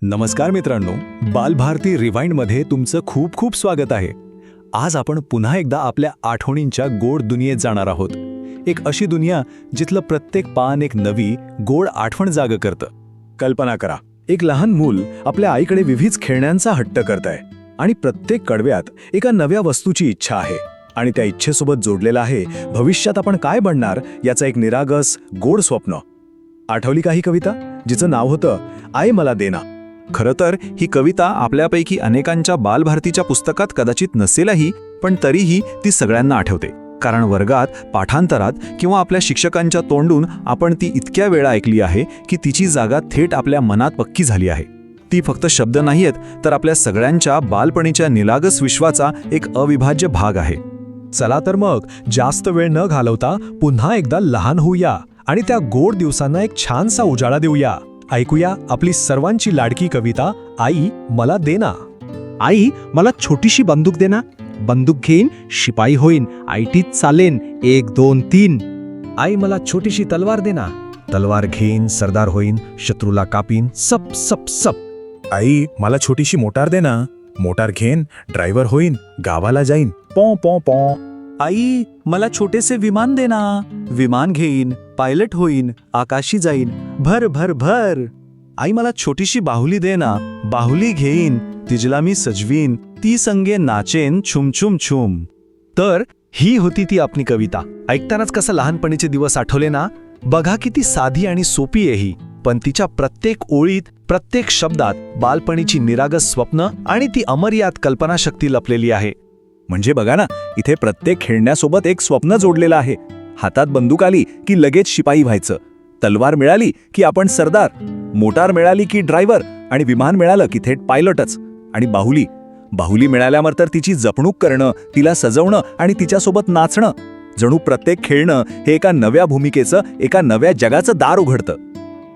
नमस्कार मित्रांनो, बालभारती रिवाइंडमध्ये तुमचं खूप खूप स्वागत आहे. आज आपण पुन्हा एकदा आपल्या आठवणींच्या गोड दुनियेत जाणार आहोत. एक अशी दुनिया जिथलं प्रत्येक पान एक नवी गोड आठवण जाग करतं. कल्पना करा, एक लहान मूल आपल्या आईकडे विविध खेळण्यांचा हट्ट करतंय आणि प्रत्येक कडव्यात एका नव्या वस्तूची इच्छा आहे आणि त्या इच्छेसोबत जोडलेलं आहे भविष्यात आपण काय बनणार याचं एक निरागस गोड स्वप्न. आठवली का ही कविता, जिचं नाव होतं आई मला देना. खरं तर ही कविता आपल्यापैकी अनेकांच्या बालभारतीच्या पुस्तकात कदाचित नसेलही, पण तरीही ती सगळ्यांना आठवते. कारण वर्गात, पाठांतरात किंवा आपल्या शिक्षकांच्या तोंडून आपण ती इतक्या वेळा ऐकली आहे की तिची जागा थेट आपल्या मनात पक्की झाली आहे. ती फक्त शब्द नाहीयेत, तर आपल्या सगळ्यांच्या बालपणीच्या निरागस विश्वाचा एक अविभाज्य भाग आहे. चला तर मग जास्त वेळ न घालवता पुन्हा एकदा लहान होऊया आणि त्या गोड दिवसांना एक छानसा उजाळा देऊया. ऐकूया आपली सर्वांची लाडकी कविता, आई मला देना. आई मला छोटीशी बंदूक देना. बंदूक घेईन, शिपाई होईन, आयटीत चालेन, 1 2 3. आई मला छोटीशी तलवार देना. तलवार घेईन, सरदार होईन, शत्रूला कापीन, सप सप सप. आई मला छोटीशी मोटार देना. मोटार घेईन, ड्रायव्हर होईन, गावाला जाईन, पॉ पॉ पॉ. आई मला छोटेसे विमान देना. विमान घेईन, पायलट होईन, आकाशी जाईन, भर भर भर. आई मला छोटीशी बाहुली देना. बाहुली घेईन, तिजला मी सजवीन, ती संगे नाचेन, छुम छुम छुम. तर ही होती ती आपली कविता. ऐकतानाच कसं लहानपणीचे दिवस आठवले ना. बघा किती साधी आणि सोपी आहे ही, पण तिच्या प्रत्येक ओळीत, प्रत्येक शब्दात बालपणीची निरागस स्वप्न आणि ती अमर्याद कल्पनाशक्ती लपलेली आहे. म्हणजे बघा ना, इथे प्रत्येक खेळण्यासोबत एक स्वप्न जोडलेलं आहे. हातात बंदूक आली की लगेच शिपाई व्हायचं, तलवार मिळाली की आपण सरदार, मोटार मिळाली की ड्रायव्हर, आणि विमान मिळालं की थेट पायलटच. आणि बाहुली मिळाल्यावर तर तिची जपणूक करणं, तिला सजवणं आणि तिच्यासोबत नाचणं. जणू प्रत्येक खेळणं हे एका नव्या भूमिकेचं, एका नव्या जगाचं दार उघडतं.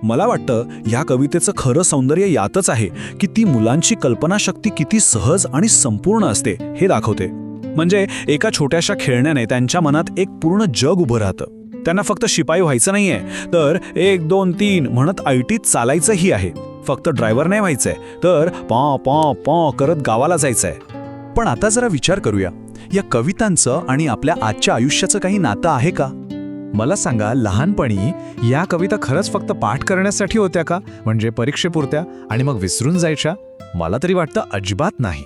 मला वाटतं या कवितेचं खरं सौंदर्य यातच आहे की ती मुलांची कल्पनाशक्ती किती सहज आणि संपूर्ण असते हे दाखवते. म्हणजे एका छोट्याशा खेळण्याने त्यांच्या मनात एक पूर्ण जग उभं राहतं. त्यांना फक्त शिपाई व्हायचं नाहीये, तर 1 2 3 म्हणत आयटीत चालायचंही आहे. फक्त ड्रायव्हर नाही व्हायचंय, तर पॉ पॉ पॉ करत गावाला जायचंय. पण आता जरा विचार करूया, या कवितांचं आणि आपल्या आजच्या आयुष्याचं काही नातं आहे का? मला सांगा, लहानपणी या कविता खरंच फक्त पाठ करण्यासाठी होत्या का? म्हणजे परीक्षेपुरत्या आणि मग विसरून जायच्या? मला तरी वाटतं अजिबात नाही.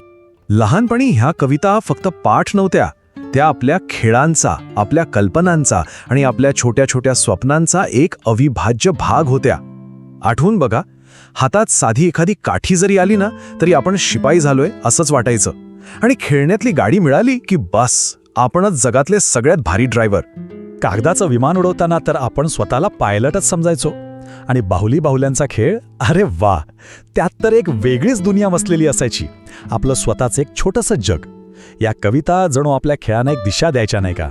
लहानपणी ह्या कविता फक्त पाठ नव्हत्या, त्या आपल्या खेळांचा, आपल्या कल्पनांचा आणि आपल्या छोट्या छोट्या स्वप्नांचा एक अविभाज्य भाग होत्या. आठवून बघा, हातात साधी एखादी काठी जरी आली ना, तरी आपण शिपाई झालोय असंच वाटायचं. आणि खेळण्यातली गाडी मिळाली की बस, आपणच जगातले सगळ्यात भारी ड्रायव्हर. कागदाचं विमान उडवताना तर आपण स्वतःला पायलटच समजायचो. आणि बाहुल्यांचा खेळ, अरे वा, त्यात तर एक वेगळीच दुनिया वसलेली असायची, आपलं स्वतःचं एक छोटंसं जग. या कविता जणू आपल्या खेळांना एक दिशा द्यायच्या नाही का?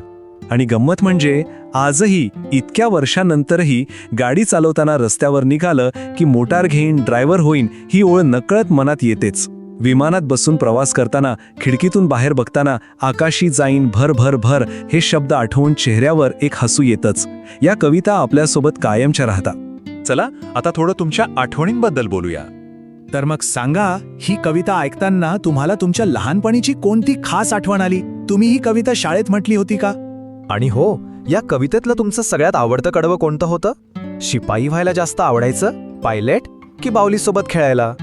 आणि गंमत म्हणजे आजही, इतक्या वर्षानंतरही गाडी चालवताना रस्त्यावर निघालं की मोटार घेईन, ड्रायव्हर होईन ही ओळ नकळत मनात येतेच. विमानात बसून प्रवास करताना, खिडकीतून बाहेर बघताना आकाशी जाईन, भर भर भर हे शब्द आठवून चेहऱ्यावर एक हसू येतच. या कविता आपल्यासोबत कायमच्या राहतात. चला आता थोडं तुमच्या आठवणींबद्दल बोलूया. तर मग सांगा, ही कविता ऐकताना तुम्हाला तुमच्या लहानपणीची कोणती खास आठवण आली? तुम्ही ही कविता शाळेत म्हटली होती का? आणि हो, या कवितेतलं तुमचं सगळ्यात आवडतं कडवं कोणतं होतं? शिपाई व्हायला जास्त आवडायचं, पायलट की बाहुलीसोबत खेळायला?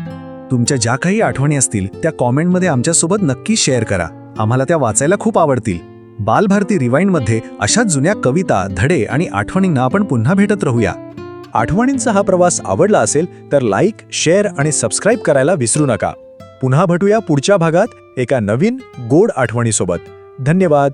तुमच्या ज्या काही आठवणी असतील त्या कॉमेंटमध्ये आमच्यासोबत नक्की शेअर करा. आम्हाला त्या वाचायला खूप आवडतील. बालभारती रिवाइंडमध्ये अशा जुन्या कविता, धडे आणि आठवणींना आपण पुन्हा भेटत राहूया. आठवणींचा हा प्रवास आवडला असेल तर लाईक, शेअर आणि सबस्क्राईब करायला विसरू नका. पुन्हा भेटूया पुढच्या भागात एका नवीन गोड आठवणीसोबत. धन्यवाद.